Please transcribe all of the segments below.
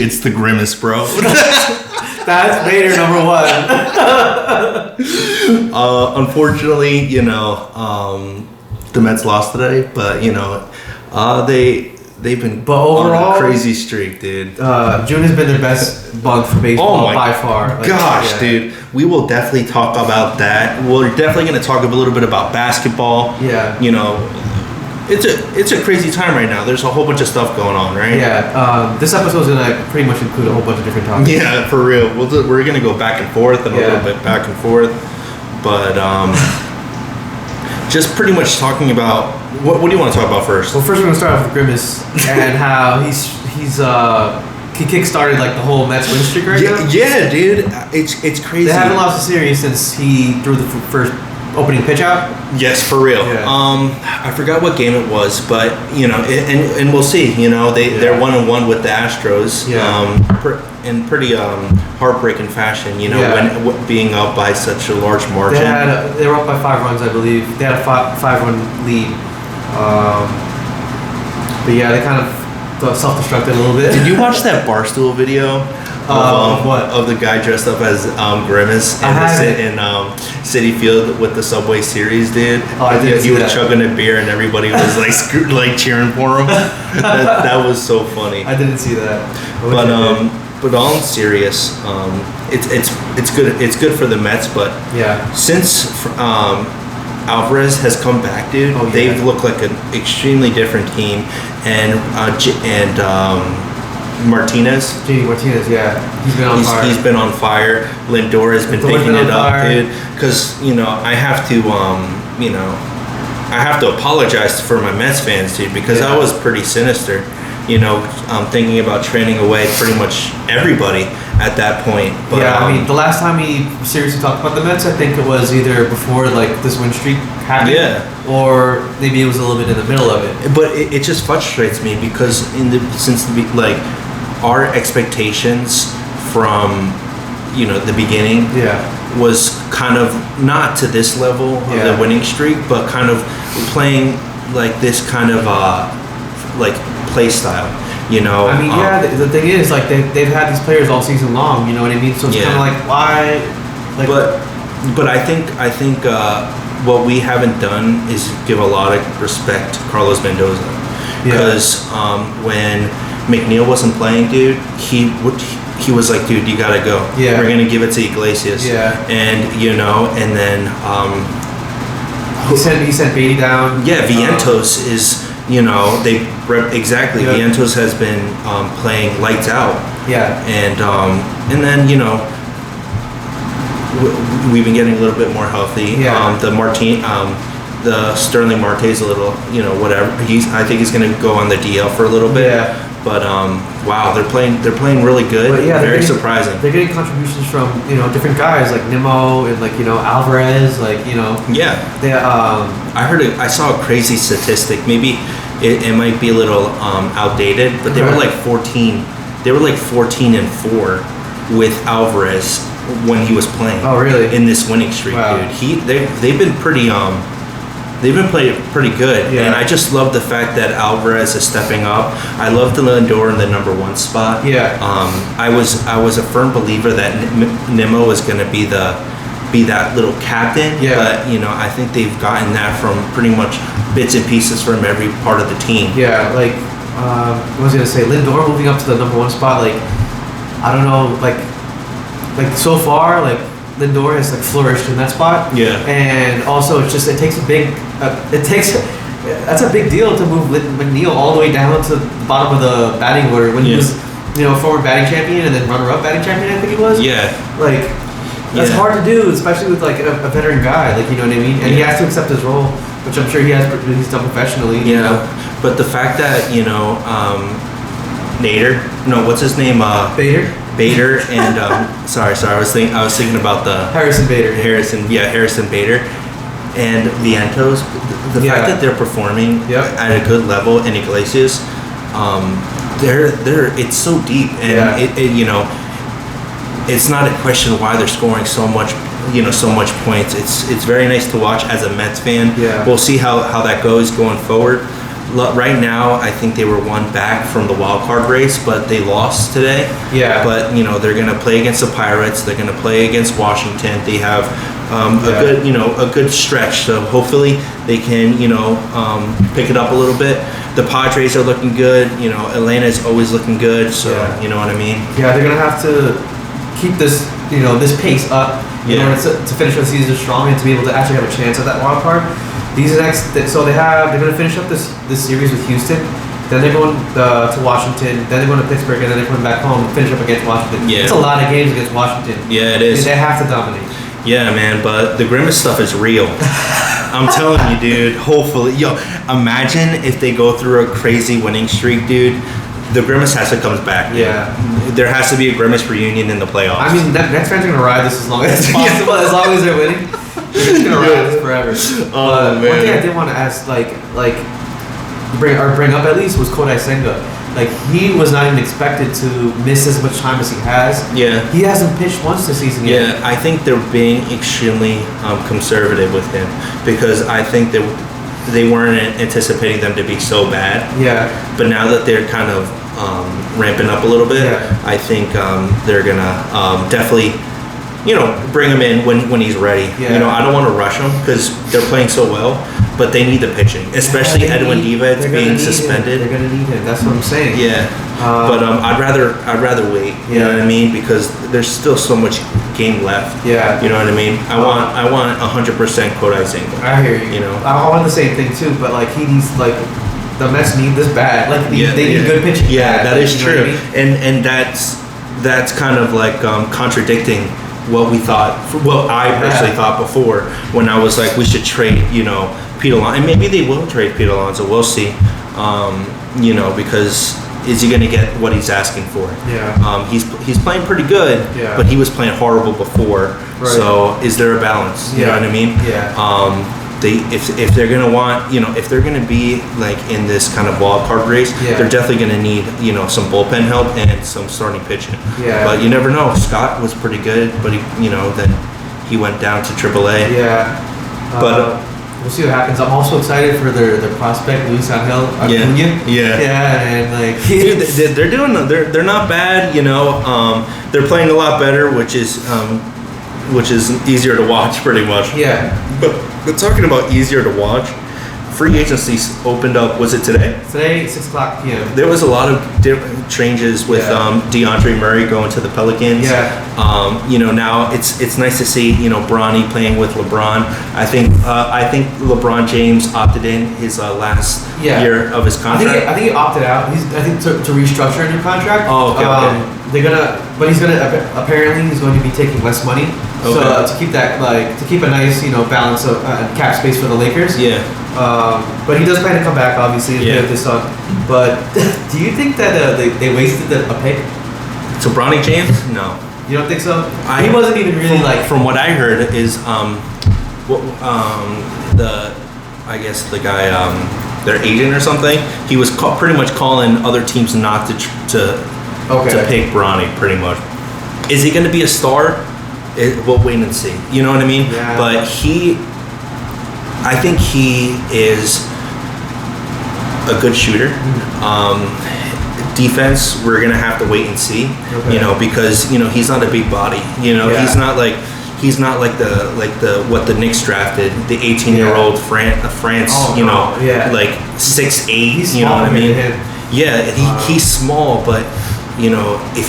It's the Grimace, bro. That's Vader number one. Unfortunately, the Mets lost today, but they've been overall, on a crazy streak, dude. June has been their best month for baseball by far. Dude, we will definitely talk about that. We're definitely going to talk a little bit about basketball. Yeah, it's a crazy time right now. There's a whole bunch of stuff going on, right? Yeah. This episode is gonna pretty much include a whole bunch of different topics. Yeah, for real. We're gonna go back and forth and a little bit back and forth, but just pretty much talking about what do you want to talk about first? Well, first we're gonna start off with Grimace and how he kickstarted like the whole Mets win streak right now. Yeah, dude, it's crazy. They haven't lost a series since he threw the first opening pitch out. Yes, for real. Yeah. I forgot what game it was, but and we'll see. They're 1-1 with the Astros. Yeah. In pretty heartbreaking fashion. When being up by such a large margin. They were up by 5 runs, I believe. They had a 5-run lead. But yeah, they kind of self-destructed a little bit. Did you watch that Barstool video? Of the guy dressed up as Grimace in Citi Field with the Subway Series, dude. Oh, I did. He was chugging a beer and everybody was like cheering for him. That was so funny. I didn't see that. But all in serious, it's good. It's good for the Mets, but since Alvarez has come back, dude, they've looked like an extremely different team, and Martinez. JD Martinez, he's been on fire. He's been on fire. Lindor has been picking it up, dude. Because I have to apologize for my Mets fans, dude, because I was pretty sinister. Thinking about trading away pretty much everybody at that point. But, the last time we seriously talked about the Mets, I think it was either before this win streak happened, or maybe it was a little bit in the middle of it. But it just frustrates me because our expectations from the beginning was kind of not to this level of the winning streak, but kind of playing this kind of play style. The thing is they've had these players all season long. You know what I mean? So it's kind of why? But I think what we haven't done is give a lot of respect to Carlos Mendoza, because when McNeil wasn't playing, dude, he was like, dude, you gotta go. We're gonna give it to Iglesias. And and then he sent Beatty down. Vientos is Vientos has been playing lights out. And then we've been getting a little bit more healthy. The Sterling Marte's a little, whatever. I think he's going to go on the DL for a little bit. But wow, they're playing really good. Very surprising. They're getting contributions from different guys like Nimmo and Alvarez, They I saw a crazy statistic. Maybe it might be a little outdated, but they were 14. They were 14-4 with Alvarez when he was playing. Oh, really? In this winning streak, dude. They've been pretty They've been playing pretty good, and I just love the fact that Alvarez is stepping up. I love the Lindor in the number 1 spot. I was a firm believer that Nimmo was going to be that little captain. But I think they've gotten that from pretty much bits and pieces from every part of the team. I was going to say Lindor moving up to the number 1 spot. I don't know, so far, Lindor has flourished in that spot. And also it's just that's a big deal to move McNeil all the way down to the bottom of the batting order when he was former batting champion and then runner-up batting champion, I think he was. That's hard to do, especially with a veteran guy, you know what I mean? And he has to accept his role, which I'm sure he's done professionally. But the fact that Nader, no, what's his name? Bader and sorry, I was thinking about the Harrison Bader and Vientos. The fact that they're performing at a good level in Iglesias, it's so deep, and it's not a question of why they're scoring so much points. It's very nice to watch as a Mets fan. We'll see how that goes going forward. right now, I think they were one back from the wild card race, but they lost today. Yeah. But they're going to play against the Pirates. They're going to play against Washington. They have a good stretch. So hopefully they can pick it up a little bit. The Padres are looking good. Atlanta is always looking good. So you know what I mean. Yeah, they're going to have to keep this this pace up in order to finish the season strong and to be able to actually have a chance at that wild card. They're going to finish up this series with Houston. Then they're going to Washington. Then they're going to Pittsburgh, and then they're coming back home and finish up against Washington. Yeah. It's a lot of games against Washington. Yeah, it is. They have to dominate. Yeah, man, but the Grimace stuff is real. I'm telling you, dude. Hopefully, imagine if they go through a crazy winning streak, dude. The Grimace has to come back. Yeah. There has to be a Grimace reunion in the playoffs. I mean, Nets fans are going to ride this as long as possible, as long as they're winning. They're just going to ride this forever. Man. One thing I did want to ask, bring up at least was Kodai Senga. Like, he was not even expected to miss as much time as he has. Yeah. He hasn't pitched once this season yet. Yeah, I think they're being extremely conservative with him because I think they weren't anticipating them to be so bad. Yeah. But now that they're kind of ramping up a little bit, I think they're gonna definitely, bring him in when he's ready. Yeah. I don't want to rush him because they're playing so well, but they need the pitching, especially Edwin Diva being suspended. They're gonna need him. That's what I'm saying. Yeah. But I'd rather wait. You know what I mean? Because there's still so much game left. Yeah. You know what I mean? I want 100% Kodai Senga. I hear you. I want the same thing too, but he needs the Mets need this bad. They need good pitching. Yeah, that is true. What I mean? And that's kind of contradicting what we thought. What I personally thought before when I was like, we should trade. Pete Alonso, and maybe they will trade Pete Alonso. We'll see. Because is he going to get what he's asking for? Yeah. He's playing pretty good, but he was playing horrible before. Right. So is there a balance? You know what I mean? Yeah. If they're gonna want, if they're gonna be in this kind of wild card race, they're definitely gonna need, some bullpen help and some starting pitching. Yeah. But you never know. Scott was pretty good, but then he went down to AAA. Yeah. But we'll see what happens. I'm also excited for their prospect Luis Angel Acuna. Yeah, and dude, they're not bad. They're playing a lot better, which is easier to watch, pretty much. Yeah. But talking about easier to watch, free agency opened up. Was it today? Today, 6:00 p.m. There was a lot of different changes with DeAndre Murray going to the Pelicans. Yeah. Now it's nice to see Bronny playing with LeBron. I think LeBron James opted in his last year of his contract. I think he opted out. To restructure a new contract. Oh, okay. Apparently he's going to be taking less money. Okay. So to keep that to keep a nice balance of cap space for the Lakers. Yeah. But he does plan to come back, obviously, with this on. But do you think that they wasted a pick? So Bronny James? No. You don't think so? He wasn't even really From what I heard is the guy their agent or something. He was pretty much calling other teams not to pick Bronny, pretty much. Is he going to be a star? We'll wait and see. You know what I mean? Yeah. But I think he is a good shooter. Defense, we're gonna have to wait and see. Okay. Because he's not a big body. He's not like what the Knicks drafted, the 18-year-old France. 6'8". You know what I mean? Yeah, he's small, but if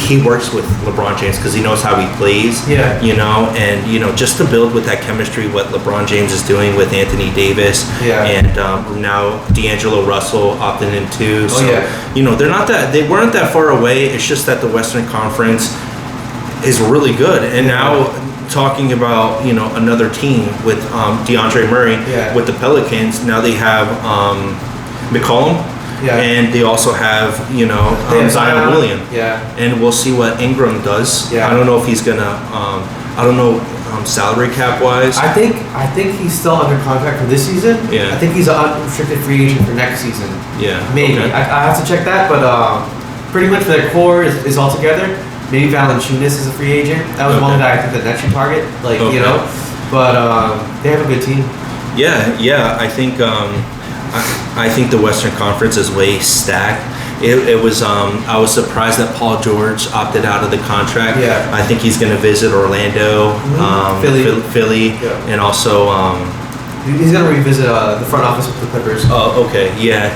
he works with LeBron James because he knows how he plays. Yeah. And just to build with that chemistry, what LeBron James is doing with Anthony Davis. Yeah. And now D'Angelo Russell opting in too. So they weren't that far away. It's just that the Western Conference is really good. And now talking about another team with DeAndre Murray with the Pelicans. Now they have McCollum. Yeah. And they also have, Zion William. Yeah. And we'll see what Ingram does. Yeah. I don't know if he's gonna. Salary cap wise. I think he's still under contract for this season. Yeah. I think he's an unrestricted free agent for next season. Yeah. Maybe. Okay. I have to check that, but pretty much their core is all together. Maybe Valanciunas is a free agent. That was one guy I think the Nets should target. But they have a good team. Yeah. I think. I think the Western Conference is way stacked. It was I was surprised that Paul George opted out of the contract. Yeah. I think he's going to visit Orlando, Philly, and also he's going to revisit the front office with the Clippers. Oh, okay, yeah.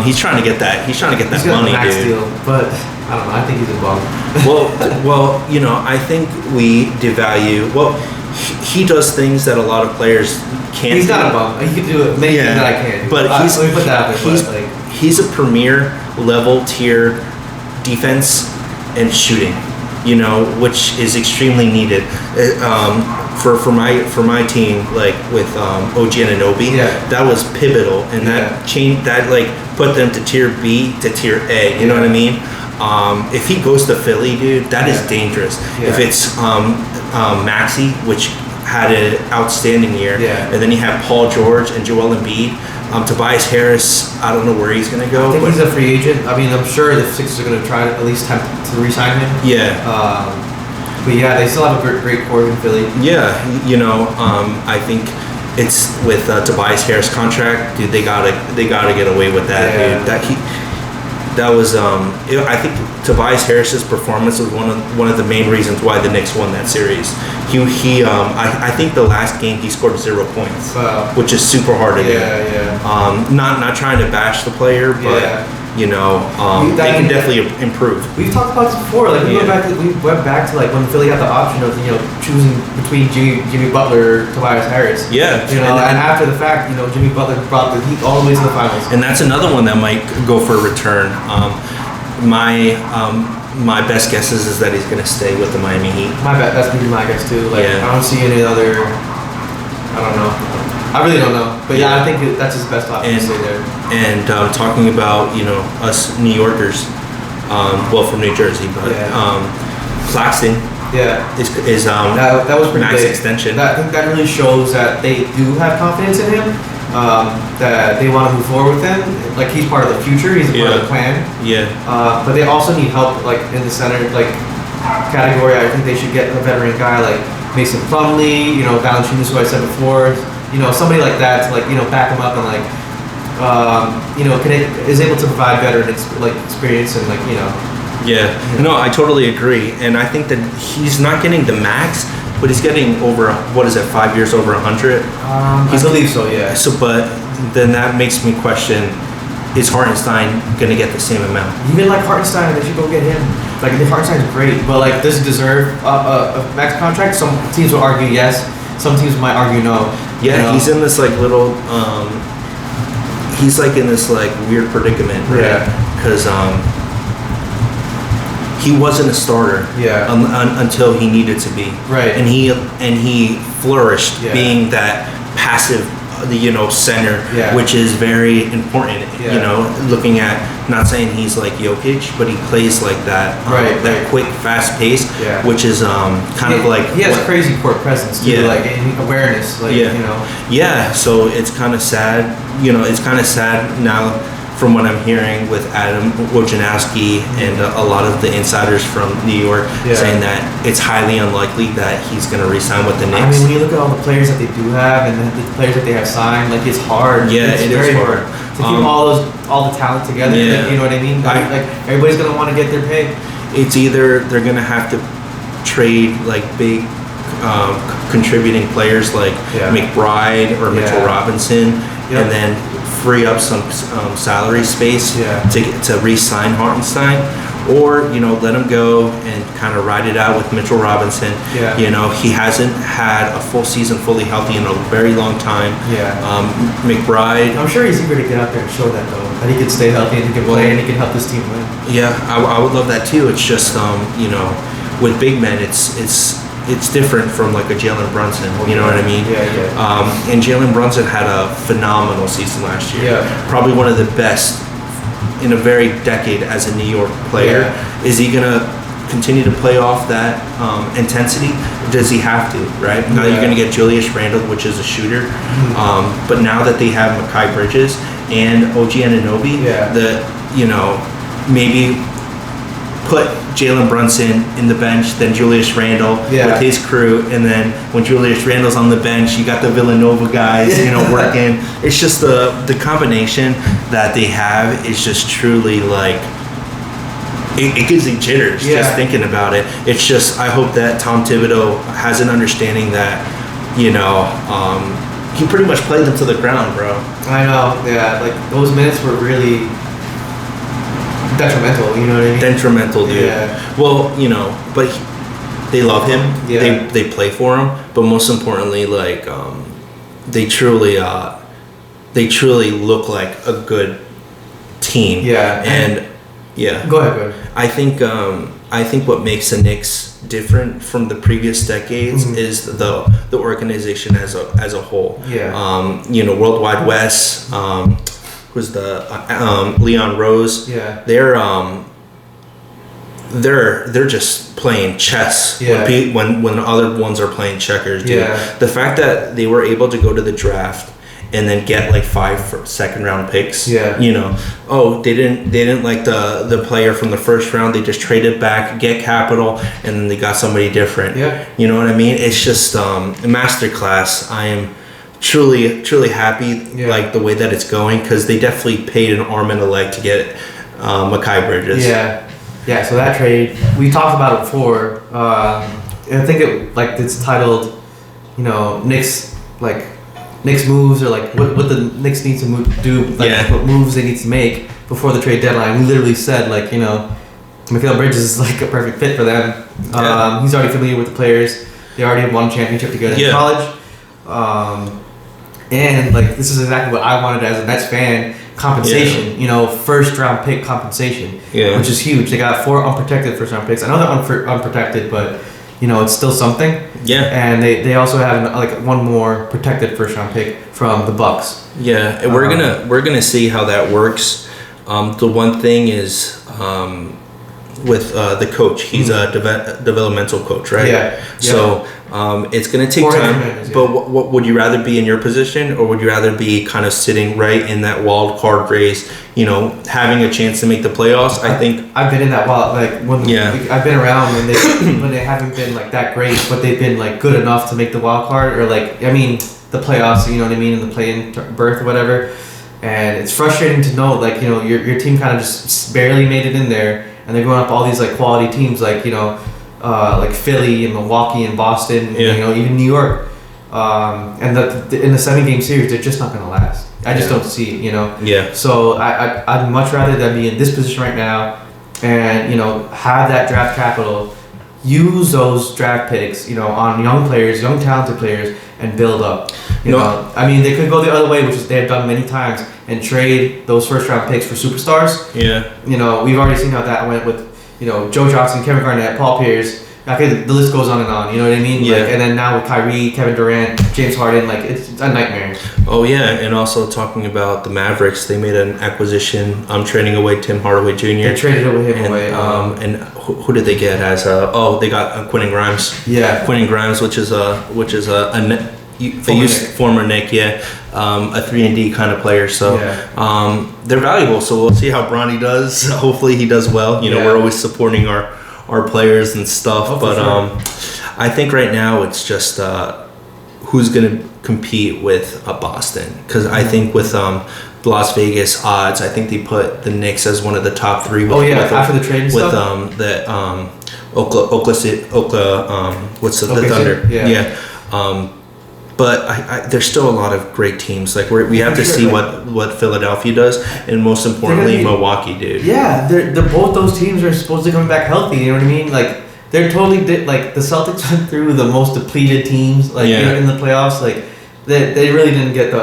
He's trying to get that. He's trying to get that money, max dude. Deal, but I don't know. I think he's a bum. well, I think we devalue. Well, he does things that a lot of players can't. He's not a bum. He can do it. Many things that I can't do. But let me put that out there. He's a premier level tier defense and shooting, which is extremely needed. For my team, like with OG Anunoby, that was pivotal, and that changed that put them to tier B to tier A. You know what I mean? If he goes to Philly, dude, that is dangerous. Yeah. If it's Maxey, which had an outstanding year, and then you have Paul George and Joel Embiid. Tobias Harris, I don't know where he's going to go. I think he's a free agent. I mean, I'm sure the Sixers are going to try to at least attempt to re-sign him. Yeah. But yeah, they still have a great core in Philly. Yeah, I think it's with Tobias Harris contract, dude. They gotta get away with that, dude. That was I think Tobias Harris's performance was one of the main reasons why the Knicks won that series. I think the last game he scored 0 points, which is super hard to do. Not trying to bash the player, but they can definitely improve. We've talked about this before. We went back to when Philly had the option of choosing between Jimmy Butler or Tobias Harris. Yeah, and after the fact, Jimmy Butler brought the Heat all the way to the finals. And that's another one that might go for a return. My best guess is that he's going to stay with the Miami Heat. That's gonna be my guess too. I don't see any other. I don't know. I really don't know, but I think that's his best option to stay there. And talking about us New Yorkers, from New Jersey, but Claxton, is that was pretty max big. extension. I think that really shows that they do have confidence in him, that they want to move forward with him. He's part of the future. He's a part of the plan. Yeah. But they also need help, in the center category. I think they should get a veteran guy like Mason Plumlee, Valanciunas, who I said before. Somebody like that to back him up and is able to provide veteran experience and Yeah, no, I totally agree, and I think that he's not getting the max, but he's getting over 5 years over 100. I believe so, yeah. So, but then that makes me question: is Hartenstein going to get the same amount? Even Hartenstein, they should go get him. Hartenstein's great, but does he deserve a max contract? Some teams will argue yes. Some teams might argue no. Yeah, he's in this little. He's in this weird predicament, right? Because he wasn't a starter, until he needed to be, right? And he flourished being that passive, center, which is very important. Looking at, not saying he's like Jokic, but he plays like that, that quick, fast pace, which is kind of he has crazy court presence too, and awareness, Yeah, so it's kind of sad. It's kind of sad now, from what I'm hearing with Adam Wojnarowski and a lot of the insiders from New York saying that it's highly unlikely that he's going to re-sign with the Knicks. I mean, when you look at all the players that they do have and the players that they have signed, it's hard. Yeah, it's very hard to keep all the talent together. Yeah. You know what I mean? Everybody's going to want to get their pay. It's either they're going to have to trade big contributing players like McBride or Mitchell Robinson, and then free up some salary space to re-sign Hartenstein, or let him go and kind of ride it out with Mitchell Robinson. He hasn't had a full season fully healthy in a very long time. McBride, I'm sure he's eager to get out there and show that he can stay healthy and he can play and he can help this team win. I would love that too. It's just with big men, it's different from a Jalen Brunson, you know what I mean? And Jalen Brunson had a phenomenal season last year. Probably one of the best in a very decade as a New York player. Is he gonna continue to play off that intensity? Does he have to? Right now, you're gonna get Julius Randle, which is a shooter. But now that they have Mikal Bridges and OG Anunoby, maybe put Jalen Brunson in the bench, then Julius Randle with his crew, and then when Julius Randle's on the bench, you got the Villanova guys, working. It's just the combination that they have is just truly like it gives me jitters just thinking about it. It's just I hope that Tom Thibodeau has an understanding that he pretty much played them to the ground, bro. I know, yeah. Like those minutes were really detrimental, you know what I mean? Detrimental, dude. Yeah. Well, but they love him. Yeah. They play for him, but most importantly, like they truly look like a good team. Yeah. And yeah. Go ahead. I think what makes the Knicks different from the previous decades is the organization as a whole. Yeah. Worldwide West. Was the Leon Rose? Yeah. They're just playing chess when other ones are playing checkers. Dude. Yeah. The fact that they were able to go to the draft and then get like 5 second round picks. Yeah. They didn't like the player from the first round. They just traded back, get capital, and then they got somebody different. Yeah. You know what I mean? It's just a masterclass. I am truly happy like the way that it's going because they definitely paid an arm and a leg to get Mikal Bridges. Yeah. So that trade we talked about it before. I think it's titled, Knicks moves or like what the Knicks need to what moves they need to make before the trade deadline. We literally said Mikal Bridges is like a perfect fit for them. He's already familiar with the players. They already have won a championship together in college. And this is exactly what I wanted as a Nets fan. Compensation, first round pick compensation, which is huge. They got 4 unprotected first round picks. I know they're unprotected, but it's still something. Yeah. And they also have one more protected first round pick from the Bucks. Yeah, and we're gonna see how that works. The one thing is with the coach, he's a developmental coach, right? Yeah. So it's going to take time. But what would you rather be in your position, or would you rather be kind of sitting right in that wild card race? Having a chance to make the playoffs. I think I've been in that wild. I've been around when they haven't been that great, but they've been good enough to make the wild card, or the playoffs. You know what I mean, in the play-in berth or whatever. And it's frustrating to know your team kind of just barely made it in there. And they're going up all these quality teams like Philly and Milwaukee and Boston, even New York. And in the 7-game series, they're just not going to last. I just don't see it, Yeah. So I'd much rather than be in this position right now and have that draft capital, use those draft picks, on young players, young talented players, and build up. They could go the other way, which is they have done many times, and trade those first round picks for superstars. Yeah. We've already seen how that went with, Joe Johnson, Kevin Garnett, Paul Pierce. Okay, the list goes on and on. You know what I mean? Yeah. And then now with Kyrie, Kevin Durant, James Harden, it's a nightmare. Oh yeah, and also talking about the Mavericks, they made an acquisition. Trading away Tim Hardaway Jr. They traded him away. And who did they get as they got Quentin Grimes. Yeah. Quentin Grimes, which is a former Knick, a 3-and-D kind of player. So they're valuable. So we'll see how Bronny does. Hopefully he does well. We're always supporting our players and stuff. But sure. I think right now it's just who's going to compete with Boston. Because I think with Las Vegas odds, I think they put the Knicks as one of the top 3. After the trade and with stuff? The what's the Thunder? Yeah. But there's still a lot of great teams. We have to see what Philadelphia does, and most importantly, Milwaukee, dude. Yeah, they're both those teams are supposed to come back healthy. You know what I mean? They're totally the Celtics went through the most depleted teams in the playoffs. They really didn't get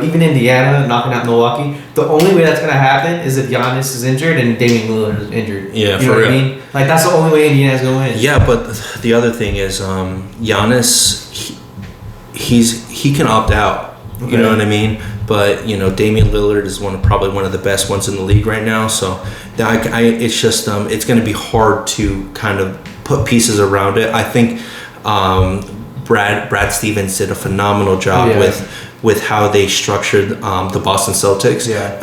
even Indiana knocking out Milwaukee. The only way that's gonna happen is if Giannis is injured and Damian Lillard is injured. Yeah, you know for what real. I mean? That's the only way Indiana's gonna win. Yeah, but the other thing is Giannis. He can opt out, you know what I mean? But Damian Lillard is probably one of the best ones in the league right now. So it's just it's going to be hard to kind of put pieces around it. I think Brad Stevens did a phenomenal job with with how they structured the Boston Celtics. Yeah.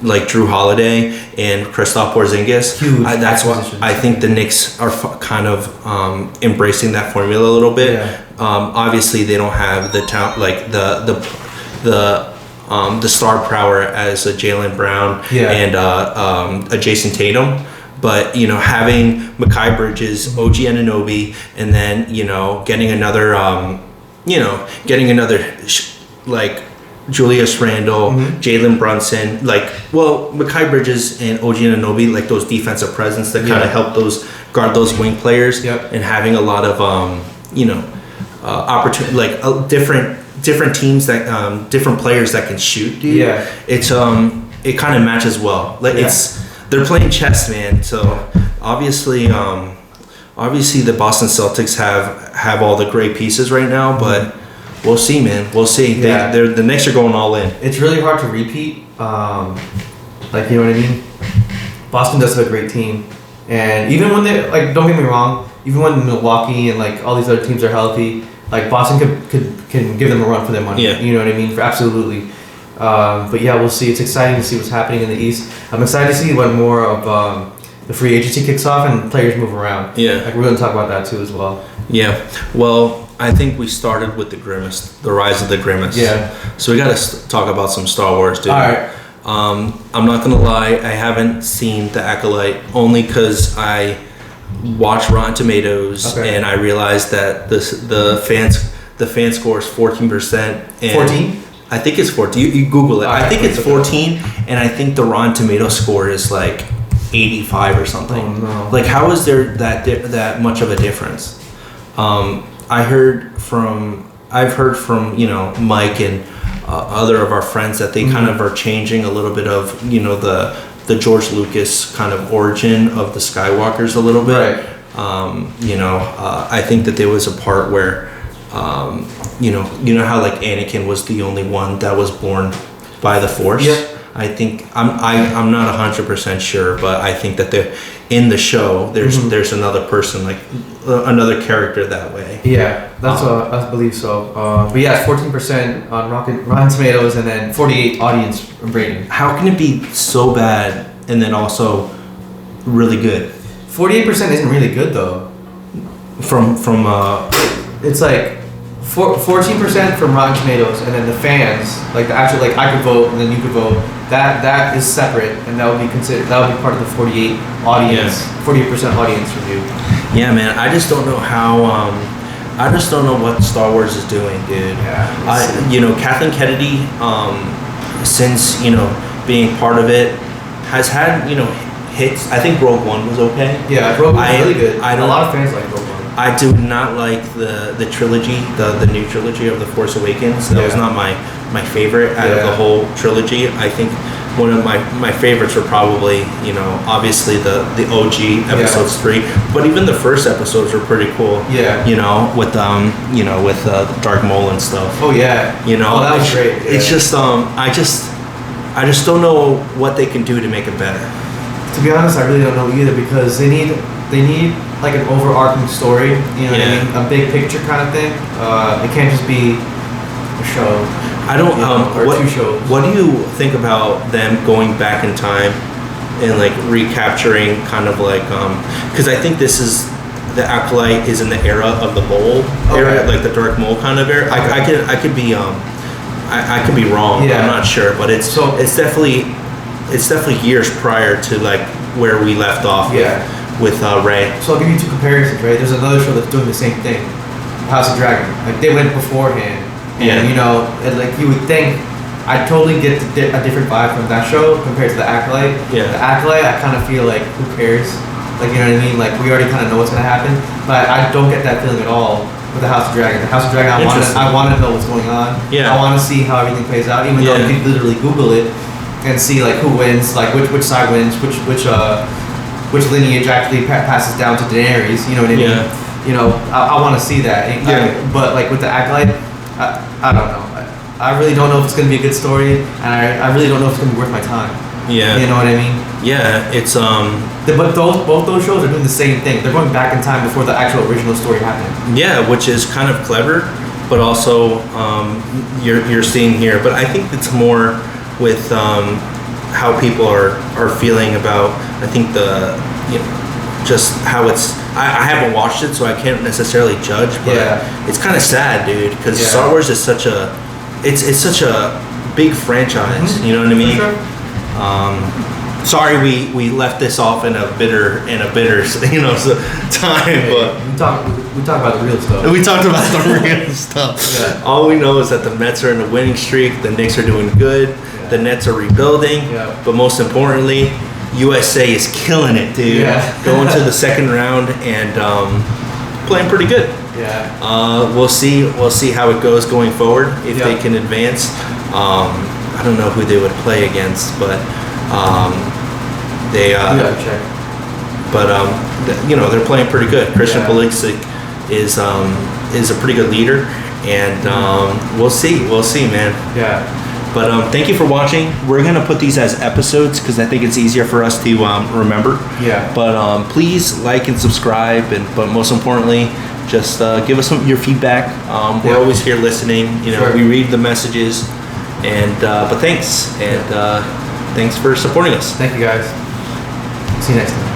Like Drew Holiday and Kristaps Porzingis. Huge. That's why I think the Knicks are kind of embracing that formula a little bit. Yeah. Obviously, they don't have the talent, like the star power as a Jaylen Brown and a Jason Tatum. But, having Mikal Bridges, OG Anunoby, and then, getting another, like Julius Randle, Jalen Brunson, Mikal Bridges and OG Anunoby, like those defensive presence that kind of help guard those wing players, and having a lot of, opportunity, like different teams that, different players that can shoot, dude. Yeah. It's, it kind of matches well. Like they're playing chess, man. So obviously the Boston Celtics have all the great pieces right now, but we'll see, man. We'll see. Yeah. The Knicks are going all in. It's really hard to repeat. You know what I mean? Boston does have a great team, and even when they don't get me wrong, even when Milwaukee and all these other teams are healthy, Boston can give them a run for their money. Yeah. You know what I mean? Absolutely. But yeah, we'll see. It's exciting to see what's happening in the East. I'm excited to see when more of the free agency kicks off and players move around. Yeah. We're going to talk about that too as well. Yeah. Well, I think we started with the Grimace, the rise of the Grimace. Yeah. So we got to talk about some Star Wars, dude. All right. I'm not gonna lie, I haven't seen The Acolyte only because I watched Rotten Tomatoes and I realized that the fan score is 14%. 14? I think it's 14. You Google it. Right, I think it's 14, and I think the Rotten Tomato score is 85 or something. Oh, no. How is there that much of a difference? I've heard from Mike and other of our friends that they kind of are changing a little bit of the George Lucas kind of origin of the Skywalkers a little bit. Right. I think that there was a part where you know how Anakin was the only one that was born by the Force. Yeah. I think I'm not 100% sure, but I think that in the show there's another person, another character that way. Yeah, that's I believe so. But yeah, it's 14% on Rotten Tomatoes and then 48 audience rating. How can it be so bad and then also really good? 48% isn't really good though. From It's 14% from Rotten Tomatoes, and then the fans, the actual, I could vote and then you could vote. That is separate, and that would be part of the 48 audience, 48% audience review. Yeah, man. I just don't know how. I just don't know what Star Wars is doing, dude. Yeah. Kathleen Kennedy, since being part of it, has had hits. I think Rogue One was okay. Yeah, Rogue One was really good. A lot of fans like Rogue One. I do not like the trilogy, the new trilogy of The Force Awakens. That was not my favorite out of the whole trilogy. I think one of my favorites were probably, obviously the OG episodes 3, but even the first episodes were pretty cool. Yeah. With Dark Maul and stuff. Oh yeah. That was great. Yeah. It's just I just don't know what they can do to make it better. To be honest, I really don't know either, because they need an overarching story, what I mean? A big picture kind of thing. It can't just be a show. I don't or two shows. What do you think about them going back in time and recapturing kind of because I think this is the Acolyte is in the era of the Mole era, the Dark Maul kind of era. Okay. I could be wrong. Yeah. I'm not sure, but it's definitely years prior to where we left off. Yeah. With Rey. So I'll give you two comparisons, right? There's another show that's doing the same thing, House of Dragon. They went beforehand, and you would think I totally get a different vibe from that show compared to the Acolyte. Yeah. The Acolyte, I kind of feel who cares? You know what I mean? We already kind of know what's gonna happen, but I don't get that feeling at all with the House of Dragon. The House of Dragon, I want to know what's going on. Yeah. I want to see how everything plays out, even though you can literally Google it and see who wins, which side wins, which lineage actually passes down to Daenerys, you know what I mean? I want to see that. But with the Acolyte, I don't know. I really don't know if it's going to be a good story, and I really don't know if it's going to be worth my time. Yeah. You know what I mean? Yeah, it's But both those shows are doing the same thing. They're going back in time before the actual original story happened. Yeah, which is kind of clever, but also you're seeing here. But I think it's more with how people are feeling about. I think just how it's. I haven't watched it, so I can't necessarily judge. But it's kind of sad, dude, because Star Wars is such a. It's such a big franchise. You know what I mean? For sure. Sorry, we left this off in a bitter time, but we talked about the real stuff. We talked about the real stuff. Yeah. All we know is that the Mets are in a winning streak. The Knicks are doing good. Yeah. The Nets are rebuilding. Yeah. But most importantly, USA is killing it, dude. Yeah. Going to the second round and playing pretty good. Yeah. We'll see how it goes going forward if they can advance. I don't know who they would play against, but. They check. But they're playing pretty good. Christian Pulisic is a pretty good leader, and we'll see, man. Yeah. But thank you for watching. We're gonna put these as episodes because I think it's easier for us to remember. Yeah. But please like and subscribe, but most importantly, just give us your feedback. We're always here listening. Sure. We read the messages, and but thanks and. Thanks for supporting us. Thank you, guys. See you next time.